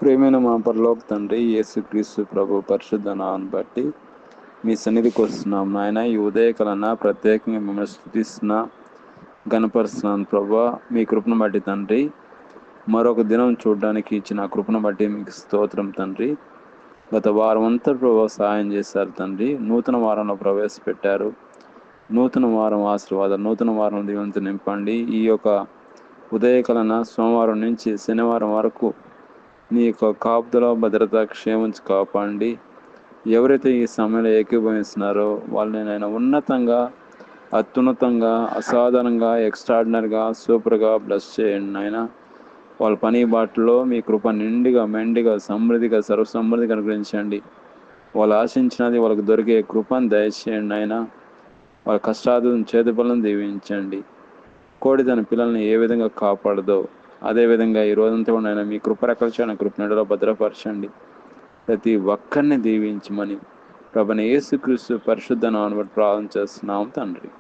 ప్రియమైన మా పరలోక తండ్రి, యేసుక్రీస్తు ప్రభు పరిశుద్ధ నామమును బట్టి మీ సన్నిధికి వస్తున్నాం నాయన. ఈ ఉదయకాలన ప్రత్యేకంగా మిమ్మల్ని స్తుతిస్తున్నా, గణపరుస్తున్నాను ప్రభా. మీ కృపను బట్టి తండ్రి, మరొక దినం చూడడానికి ఇచ్చిన కృపను బట్టి మీకు స్తోత్రం తండ్రి. గత వారం అంతా ప్రభా సహాయం చేశారు తండ్రి. నూతన వారంలో ప్రవేశపెట్టారు. నూతన వారం ఆశీర్వాదాలు, నూతన వారం దీవెనతో నింపండి. ఈ యొక్క ఉదయకాలన సోమవారం నుంచి శనివారం వరకు నీ యొక్క కాపుదల, భద్రత, క్షేమించి కాపాడండి. ఎవరైతే ఈ సమయంలో ఏకీభవిస్తున్నారో వాళ్ళని నేను ఉన్నతంగా, అత్యున్నతంగా, అసాధారణంగా, ఎక్స్ట్రాడినరీగా, సూపర్గా బ్లెస్ చేయండి నాయన. వాళ్ళ పని బాటలో మీ కృప నిండుగా, మెండుగా, సమృద్ధిగా, సర్వసమృద్ధిగా అనుగ్రహించండి. వాళ్ళు ఆశించినది వాళ్ళకు దొరికే కృపను దయచేయండి నాయన. వాళ్ళ కష్టాలను, చేతి పనులను దీవించండి. కోడి తన పిల్లల్ని ఏ విధంగా కాపాడదో అదేవిధంగా ఈ రోజంతా కూడా మీ కృపరకల్చన కృపణలో భద్రపరచండి. ప్రతి ఒక్కరిని దీవించమని ప్రభువైన యేసుక్రీస్తు పరిశుద్ధ నామమున ప్రార్థన చేస్తున్నాం తండ్రి.